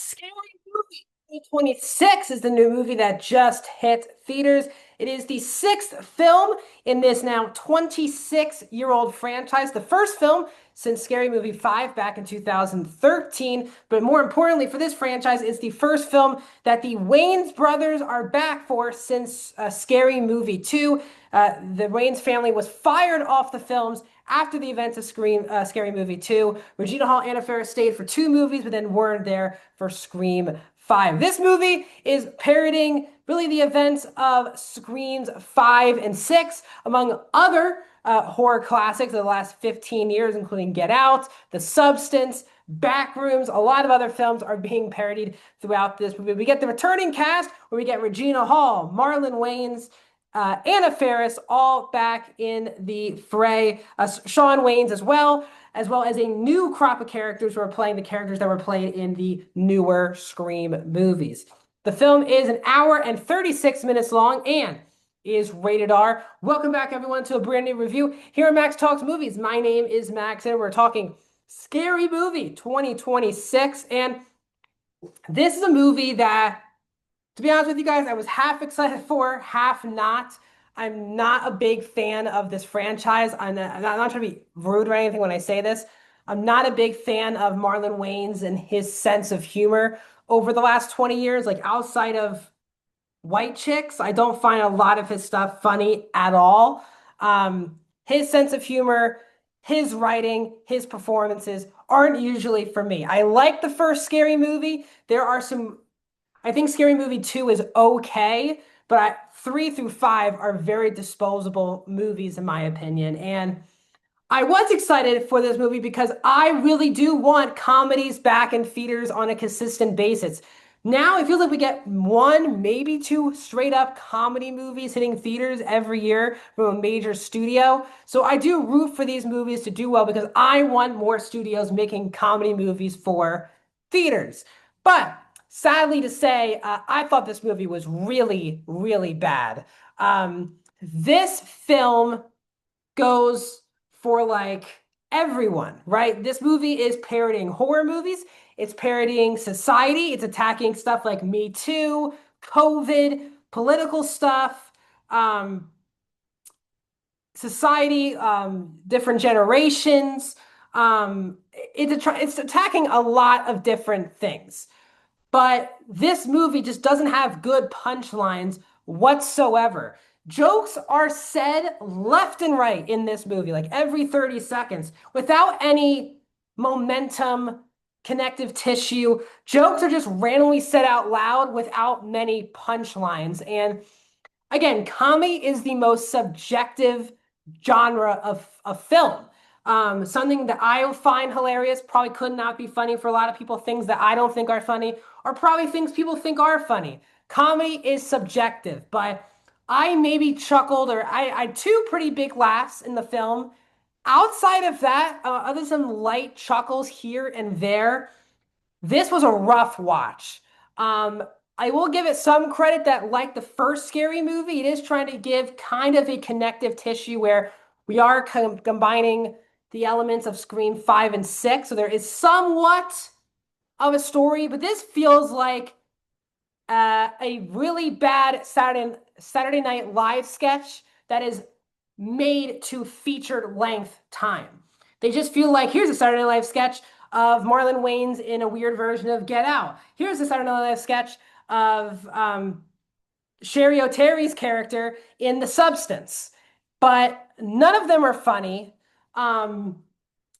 Scary Movie 2026 is the new movie that just hit theaters. It is the sixth film in this now 26-year-old franchise, the first film since Scary Movie 5 back in 2013. But more importantly for this franchise, it's the first film that the Wayans brothers are back for since Scary Movie 2. The Wayans family was fired off the films after the events of Scary Movie 2. Regina Hall and Anna Faris stayed for two movies, but then weren't there for Scream 5. This movie is parodying really the events of Screams 5 and 6, among other horror classics of the last 15 years, including Get Out, The Substance, Backrooms. A lot of other films are being parodied throughout this movie. We get the returning cast where we get Regina Hall, Marlon Wayans, Anna Faris, all back in the fray. Shawn Wayans as well as a new crop of characters who are playing the characters that were played in the newer Scream movies. The film is an hour and 36 minutes long and is rated R. Welcome back, everyone, to a brand new review here at Max Talks Movies. My name is Max, and we're talking Scary Movie 2026. And this is a movie that, to be honest with you guys, I was half excited for, half not. I'm not a big fan of this franchise. I'm not trying to be rude or anything when I say this. I'm not a big fan of Marlon Wayans and his sense of humor over the last 20 years. Like outside of White Chicks, I don't find a lot of his stuff funny at all. His sense of humor, his writing, his performances aren't usually for me. I like the first Scary Movie. I think Scary Movie 2 is okay, but 3 through 5 are very disposable movies, in my opinion. And I was excited for this movie because I really do want comedies back in theaters on a consistent basis. Now it feels like we get one, maybe two straight up comedy movies hitting theaters every year from a major studio. So I do root for these movies to do well because I want more studios making comedy movies for theaters. But sadly to say, I thought this movie was really, really bad. This film goes for like everyone, right? This movie is parodying horror movies. It's parodying society. It's attacking stuff like Me Too, COVID, political stuff, society, different generations. It's attacking a lot of different things. But this movie just doesn't have good punchlines whatsoever. Jokes are said left and right in this movie, like every 30 seconds, without any momentum, connective tissue. Jokes are just randomly said out loud without many punchlines. And again, comedy is the most subjective genre of film. Something that I find hilarious probably could not be funny for a lot of people. Things that I don't think are funny are probably things people think are funny. Comedy is subjective, but I maybe chuckled or I had two pretty big laughs in the film. Outside of that, other than some light chuckles here and there, this was a rough watch. Um, I will give it some credit that, like the first Scary Movie, it is trying to give kind of a connective tissue where we are combining the elements of Scream 5 and 6. So there is somewhat of a story, but this feels like a really bad Saturday Night Live sketch that is made to featured length time. They just feel like here's a Saturday Night Live sketch of Marlon Wayans in a weird version of Get Out. Here's a Saturday Night Live sketch of Sherry O'Terry's character in The Substance. But none of them are funny.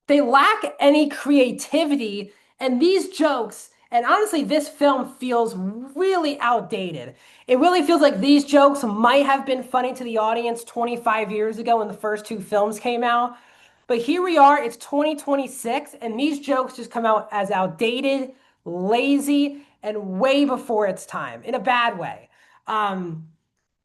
They lack any creativity, and these jokes, and honestly, this film feels really outdated. It really feels like these jokes might have been funny to the audience 25 years ago when the first two films came out. But here we are, it's 2026, and these jokes just come out as outdated, lazy, and way before its time in a bad way.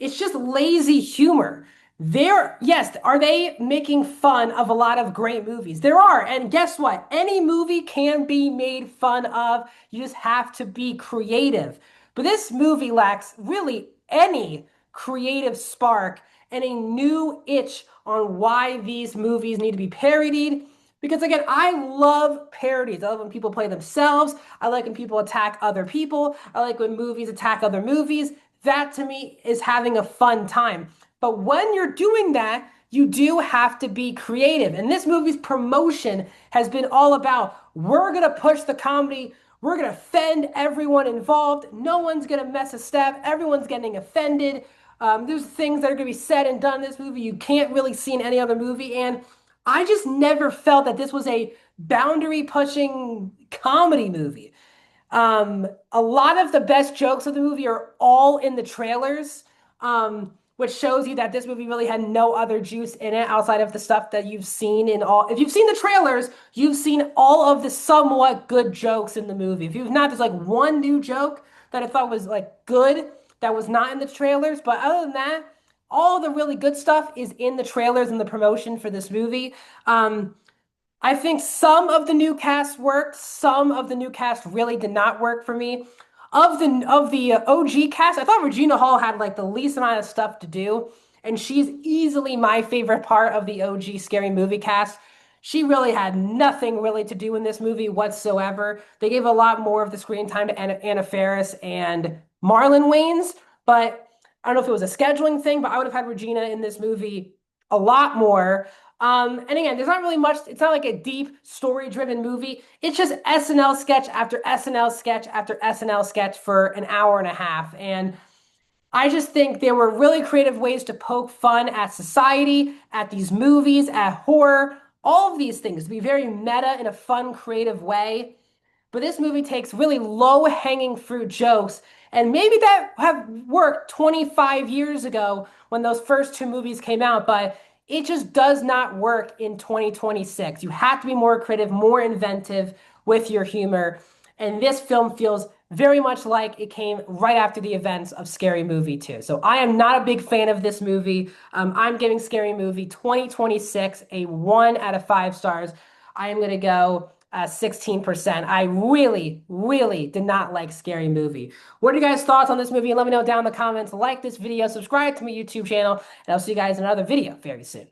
It's just lazy humor. Yes, are they making fun of a lot of great movies? There are. And guess what? Any movie can be made fun of. You just have to be creative. But this movie lacks really any creative spark and a new itch on why these movies need to be parodied, Because again, I love parodies. I love when people play themselves. I like when people attack other people. I like when movies attack other movies. That to me is having a fun time. But when you're doing that, you do have to be creative. And this movie's promotion has been all about we're going to push the comedy. We're going to offend everyone involved. No one's going to mess a step. Everyone's getting offended. There's things that are going to be said and done in this movie you can't really see in any other movie. And I just never felt that this was a boundary pushing comedy movie. A lot of the best jokes of the movie are all in the trailers, which shows you that this movie really had no other juice in it outside of the stuff that you've seen in all. If you've seen the trailers, you've seen all of the somewhat good jokes in the movie. If you've not, there's like one new joke that I thought was like good that was not in the trailers. But other than that, all the really good stuff is in the trailers and the promotion for this movie. I think some of the new cast worked. Some of the new cast really did not work for me. Of the OG cast, I thought Regina Hall had like the least amount of stuff to do, and she's easily my favorite part of the OG Scary Movie cast. She really had nothing really to do in this movie whatsoever. They gave a lot more of the screen time to Anna Faris and Marlon Wayans, but I don't know if it was a scheduling thing, but I would have had Regina in this movie a lot more. And again, there's not really much, it's not like a deep story-driven movie. It's just SNL sketch after SNL sketch after SNL sketch for an hour and a half. And I just think there were really creative ways to poke fun at society, at these movies, at horror, all of these things to be very meta in a fun, creative way. But this movie takes really low-hanging fruit jokes, and maybe that have worked 25 years ago when those first two movies came out, but it just does not work in 2026. You have to be more creative, more inventive with your humor. And this film feels very much like it came right after the events of Scary Movie 2. So I am not a big fan of this movie. I'm giving Scary Movie 2026 a 1 out of 5 stars. I am going to go 16%. I really, really did not like Scary Movie. What are you guys' thoughts on this movie? Let me know down in the comments. Like this video, subscribe to my YouTube channel, and I'll see you guys in another video very soon.